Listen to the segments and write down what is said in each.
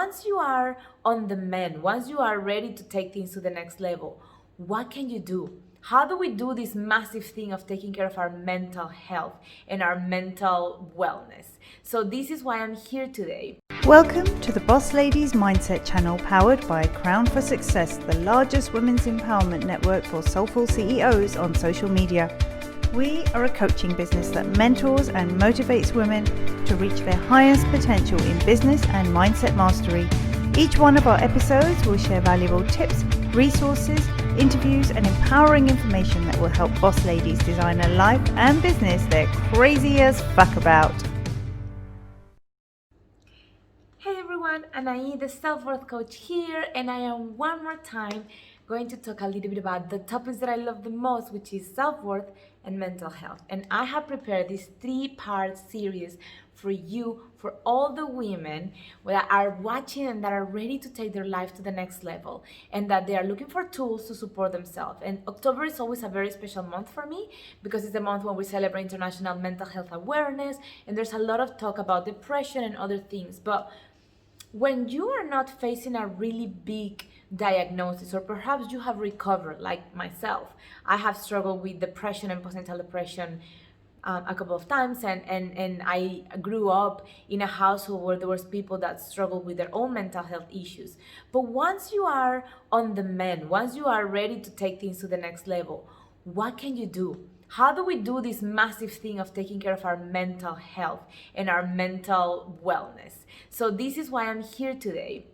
once you are on the mend, once you are ready to take things to the next level, what can you do? How do we do this massive thing of taking care of our mental health and our mental wellness? So this is why I'm here today. Welcome to the Boss Ladies Mindset channel, powered by Crown for Success, the largest women's empowerment network for soulful CEOs on social media. We are a coaching business that mentors and motivates women to reach their highest potential in business and mindset mastery. Each one of our episodes will share valuable tips, resources, interviews, and empowering information that will help boss ladies design a life and business they're crazy as fuck about. Hey everyone, Anahi, the self-worth coach here, and I am one more time going to talk a little bit about the topics that I love the most, which is self-worth and mental health. And I have prepared this 3-part series for you, for all the women that are watching and that are ready to take their life to the next level, and that they are looking for tools to support themselves. And October is always a very special month for me because it's the month when we celebrate International Mental Health Awareness, and there's a lot of talk about depression and other things. But when you are not facing a really big diagnosis, or perhaps you have recovered, like myself, I have struggled with depression and postnatal depression a couple of times, and I grew up in a household where there was people that struggled with their own mental health issues. But once you are on the mend, once you are ready to take things to the next level, what can you do? How do we do this massive thing of taking care of our mental health and our mental wellness? So this is why I'm here today.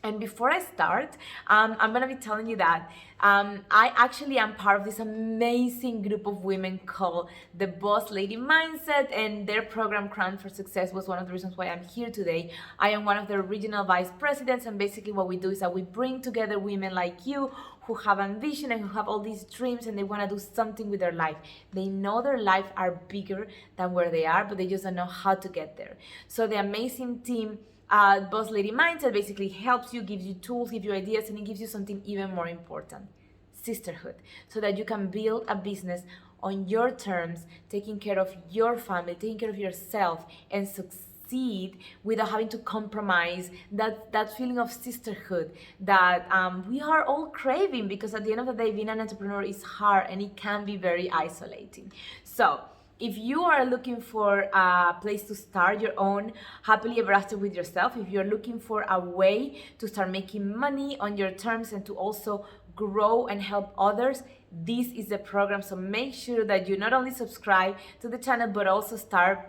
And before I start, I'm going to be telling you that I actually am part of this amazing group of women called the Boss Lady Mindset, and their program Crown for Success was one of the reasons why I'm here today. I am one of the regional vice presidents, and basically what we do is that we bring together women like you who have ambition and who have all these dreams, and they want to do something with their life. They know their life are bigger than where they are, but they just don't know how to get there. So the amazing team Boss Lady Mindset basically helps you, gives you tools, gives you ideas, and it gives you something even more important: sisterhood, so that you can build a business on your terms, taking care of your family, taking care of yourself, and succeed without having to compromise that feeling of sisterhood that we are all craving, because at the end of the day, being an entrepreneur is hard and it can be very isolating. So if you are looking for a place to start your own happily ever after with yourself, if you're looking for a way to start making money on your terms and to also grow and help others, this is the program. So make sure that you not only subscribe to the channel, but also start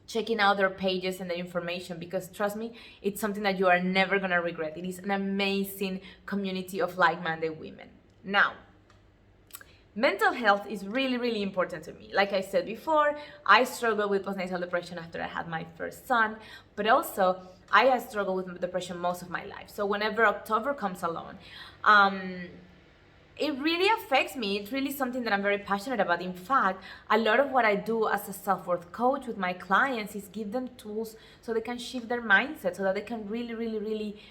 checking out their pages and their information, because trust me, it's something that you are never gonna regret. It is an amazing community of like-minded women. Now, mental health is really, really important to me. Like I said before, I struggled with postnatal depression after I had my first son, but also I have struggled with depression most of my life. So whenever October comes along, it really affects me. It's really something that I'm very passionate about. In fact, a lot of what I do as a self-worth coach with my clients is give them tools so they can shift their mindset, so that they can really, really, really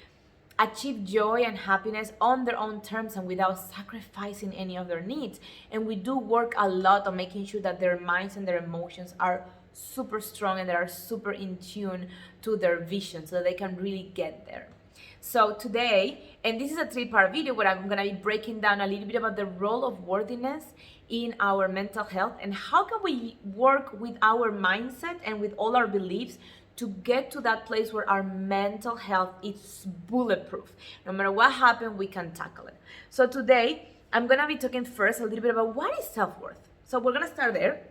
achieve joy and happiness on their own terms and without sacrificing any of their needs. And we do work a lot on making sure that their minds and their emotions are super strong and they are super in tune to their vision, so that they can really get there. So today, and this is a 3-part video where I'm gonna be breaking down a little bit about the role of worthiness in our mental health, and how can we work with our mindset and with all our beliefs to get to that place where our mental health is bulletproof. No matter what happens, we can tackle it. So today, I'm gonna be talking first a little bit about what is self-worth. So we're gonna start there,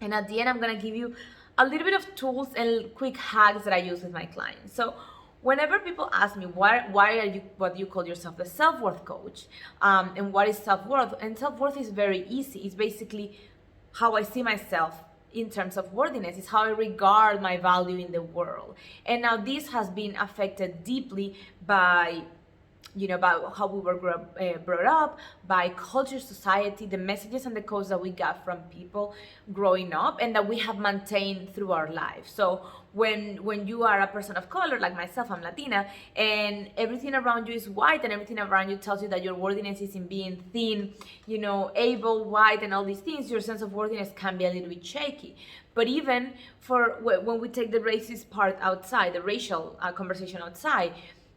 and at the end, I'm gonna give you a little bit of tools and quick hacks that I use with my clients. So whenever people ask me, why are you, what you call yourself the self-worth coach, and what is self-worth? And self-worth is very easy. It's basically how I see myself in terms of worthiness. Is how I regard my value in the world. And now this has been affected deeply by by how we were brought up, by culture, society, the messages and the codes that we got from people growing up and that we have maintained through our life. So when you are a person of color, like myself, I'm Latina, and everything around you is white and everything around you tells you that your worthiness is in being thin, able, white, and all these things, your sense of worthiness can be a little bit shaky. But even for when we take the racist part outside, the racial conversation outside,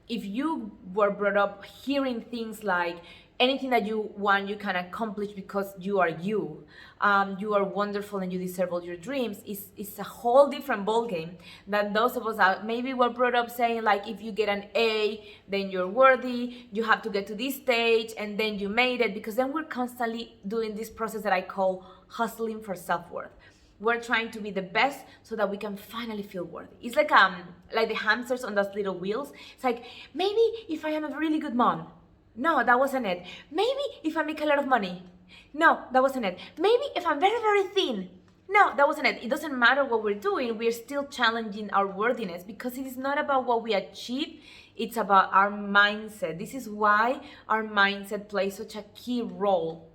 if you were brought up hearing things like anything that you want you can accomplish because you are you are wonderful and you deserve all your dreams, it's a whole different ballgame than those of us that maybe were brought up saying like, if you get an A, then you're worthy, you have to get to this stage and then you made it. Because then we're constantly doing this process that I call hustling for self-worth. We're trying to be the best so that we can finally feel worthy. It's like the hamsters on those little wheels. It's like, maybe if I am a really good mom. No, that wasn't it. Maybe if I make a lot of money. No, that wasn't it. Maybe if I'm very, very thin. No, that wasn't it. It doesn't matter what we're doing. We're still challenging our worthiness because it is not about what we achieve. It's about our mindset. This is why our mindset plays such a key role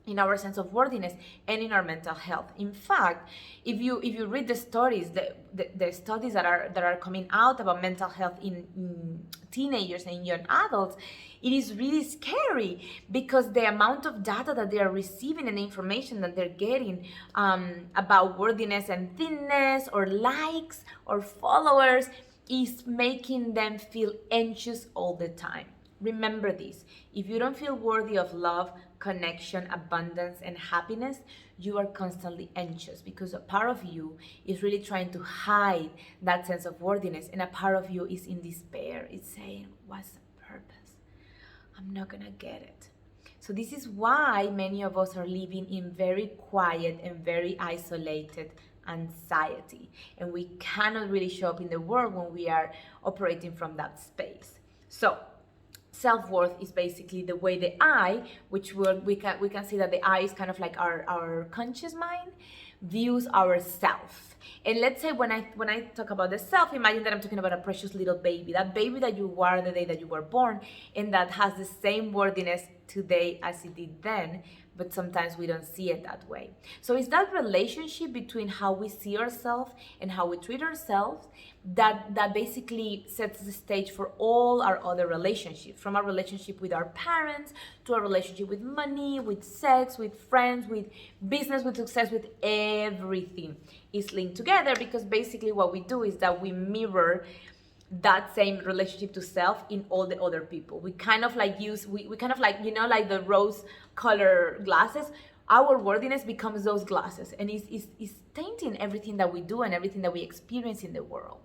in our sense of worthiness and in our mental health. In fact, if you read the stories, the studies that are coming out about mental health in teenagers and young adults, it is really scary because the amount of data that they are receiving and the information that they're getting about worthiness and thinness or likes or followers is making them feel anxious all the time. Remember this: if you don't feel worthy of love, connection, abundance, and happiness, you are constantly anxious because a part of you is really trying to hide that sense of worthiness, and a part of you is in despair. It's saying, what's the purpose? I'm not gonna get it. So this is why many of us are living in very quiet and very isolated anxiety, and we cannot really show up in the world when we are operating from that space. So self-worth is basically the way the I, which we can see that the I is kind of like our conscious mind, views ourself. And let's say when I talk about the self, imagine that I'm talking about a precious little baby, that baby that you were the day that you were born, and that has the same worthiness today as it did then, but sometimes we don't see it that way. So it's that relationship between how we see ourselves and how we treat ourselves that basically sets the stage for all our other relationships, from our relationship with our parents to our relationship with money, with sex, with friends, with business, with success, with everything is linked together, because basically what we do is that we mirror that same relationship to self in all the other people. We kind of like we kind of like, like the rose color glasses, our worthiness becomes those glasses, and it's tainting everything that we do and everything that we experience in the world.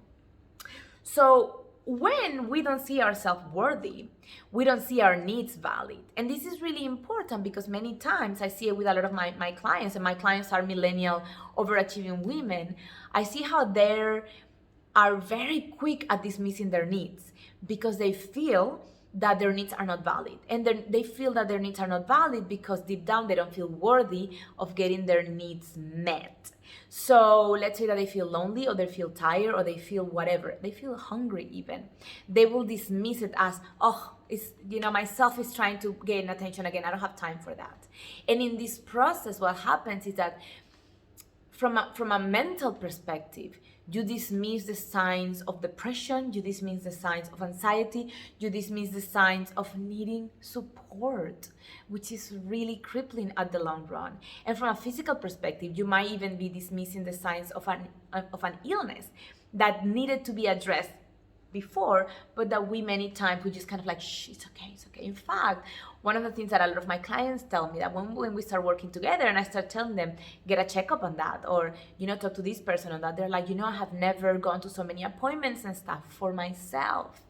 So when we don't see ourselves worthy, we don't see our needs valid. And this is really important because many times I see it with a lot of my clients, and my clients are millennial overachieving women. I see how they're are very quick at dismissing their needs because they feel that their needs are not valid. And they feel that their needs are not valid because deep down they don't feel worthy of getting their needs met. So let's say that they feel lonely, or they feel tired, or they feel whatever. They feel hungry even. They will dismiss it as, oh, it's, myself is trying to gain attention again. I don't have time for that. And in this process, what happens is that from a mental perspective, you dismiss the signs of depression, you dismiss the signs of anxiety, you dismiss the signs of needing support, which is really crippling at the long run. And from a physical perspective, you might even be dismissing the signs of an illness that needed to be addressed before, but that we many times we just kind of like, shh, it's okay. In fact, one of the things that a lot of my clients tell me, that when we start working together and I start telling them, get a checkup on that, or talk to this person on that, they're like, I have never gone to so many appointments and stuff for myself.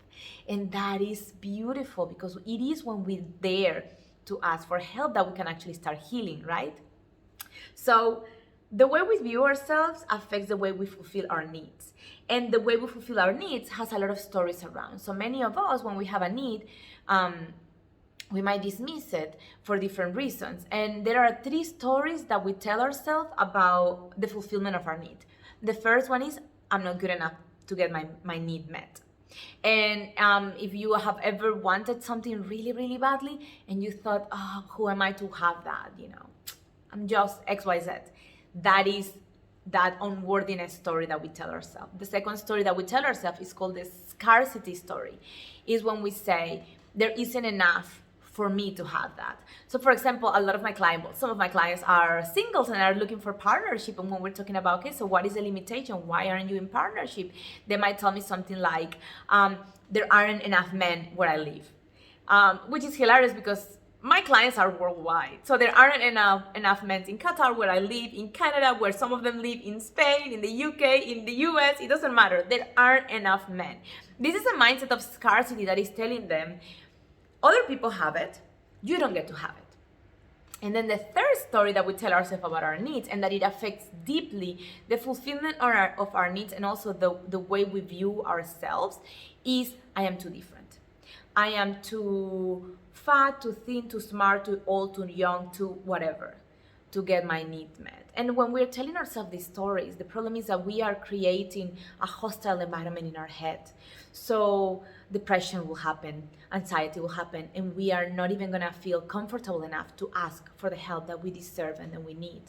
And that is beautiful, because it is when we dare to ask for help that we can actually start healing, right? So the way we view ourselves affects the way we fulfill our needs. And the way we fulfill our needs has a lot of stories around. So many of us, when we have a need, we might dismiss it for different reasons. And there are 3 stories that we tell ourselves about the fulfillment of our need. The first one is, I'm not good enough to get my need met. And if you have ever wanted something really, really badly and you thought, oh, who am I to have that? I'm just XYZ. That is that unworthiness story that we tell ourselves. The second story that we tell ourselves is called the scarcity story. Is when we say, there isn't enough for me to have that. So for example, some of my clients are singles and are looking for partnership. And when we're talking about, okay, so what is the limitation? Why aren't you in partnership? They might tell me something like, there aren't enough men where I live, which is hilarious because my clients are worldwide. So there aren't enough men in Qatar where I live, in Canada, where some of them live, in Spain, in the UK, in the US, it doesn't matter. There aren't enough men. This is a mindset of scarcity that is telling them, other people have it, you don't get to have it. And then the third story that we tell ourselves about our needs, and that it affects deeply the fulfillment of our needs and also the way we view ourselves, is I am too different. I am too fat, too thin, too smart, too old, too young, too whatever, to get my needs met. And when we're telling ourselves these stories, the problem is that we are creating a hostile environment in our head. So depression will happen, anxiety will happen, and we are not even gonna feel comfortable enough to ask for the help that we deserve and that we need.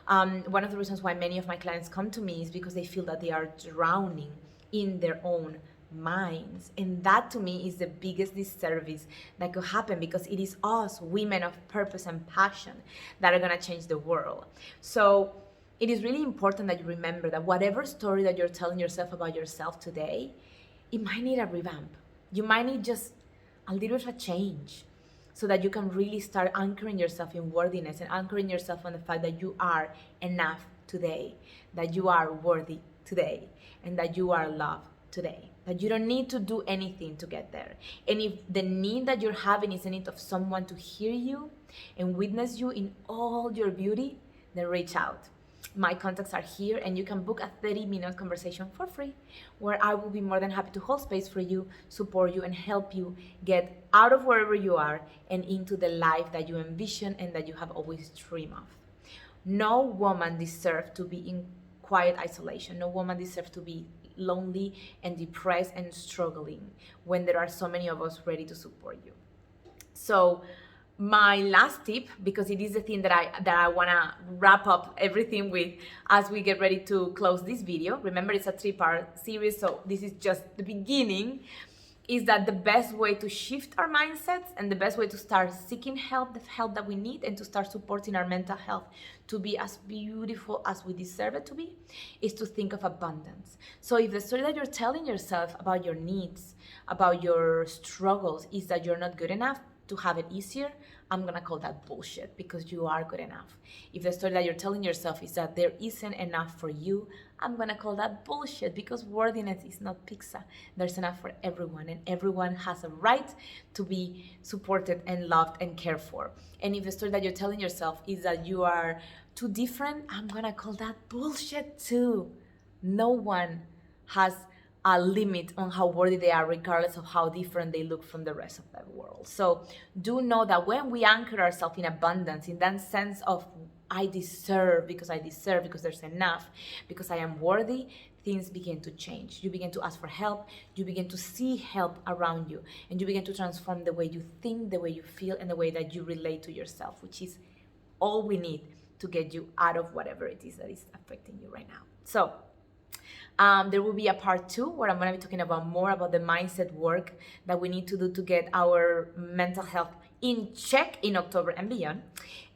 One of the reasons why many of my clients come to me is because they feel that they are drowning in their own minds, and that to me is the biggest disservice that could happen, because it is us, women of purpose and passion, that are going to change the world. So it is really important that you remember that whatever story that you're telling yourself about yourself today, it might need a revamp. You might need just a little bit of a change, so that you can really start anchoring yourself in worthiness and anchoring yourself on the fact that you are enough today, that you are worthy today, and that you are loved today, that you don't need to do anything to get there. And if the need that you're having is a need of someone to hear you and witness you in all your beauty, then reach out. My contacts are here, and you can book a 30-minute conversation for free, where I will be more than happy to hold space for you, support you, and help you get out of wherever you are and into the life that you envision and that you have always dreamed of. No woman deserves to be in quiet isolation. No woman deserves to be lonely and depressed and struggling when there are so many of us ready to support you. So my last tip, because it is the thing that I want to wrap up everything with as we get ready to close this video. Remember, it's a 3-part series, so this is just the beginning. Is that the best way to shift our mindsets and the best way to start seeking help, the help that we need, and to start supporting our mental health to be as beautiful as we deserve it to be, is to think of abundance. So if the story that you're telling yourself about your needs, about your struggles, is that you're not good enough to have it easier, I'm gonna call that bullshit, because you are good enough. If the story that you're telling yourself is that there isn't enough for you, I'm gonna call that bullshit, because worthiness is not pizza. There's enough for everyone, and everyone has a right to be supported and loved and cared for. And if the story that you're telling yourself is that you are too different, I'm gonna call that bullshit too. No one has a limit on how worthy they are, regardless of how different they look from the rest of the world. So do know that when we anchor ourselves in abundance, in that sense of I deserve, because there's enough, because I am worthy, things begin to change. You begin to ask for help, you begin to see help around you, and you begin to transform the way you think, the way you feel, and the way that you relate to yourself, which is all we need to get you out of whatever it is that is affecting you right now. So there will be a part 2 where I'm going to be talking about more about the mindset work that we need to do to get our mental health in check in October and beyond.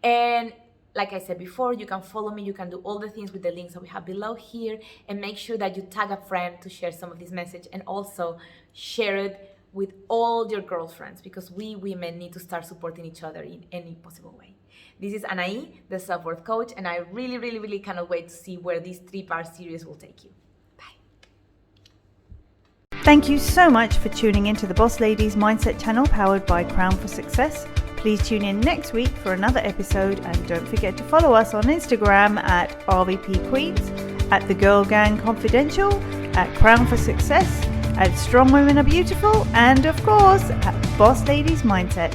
And like I said before, you can follow me, you can do all the things with the links that we have below here, and make sure that you tag a friend to share some of this message, and also share it with all your girlfriends, because we women need to start supporting each other in any possible way. This is Anahi, the self-worth coach, and I really, really, really cannot wait to see where this 3-part series will take you. Thank you so much for tuning into the Boss Ladies Mindset channel powered by Crown for Success. Please tune in next week for another episode, and don't forget to follow us on Instagram at rvpqueens, at The Girl Gang Confidential, at Crown for Success, at Strong Women Are Beautiful, and of course at Boss Ladies Mindset.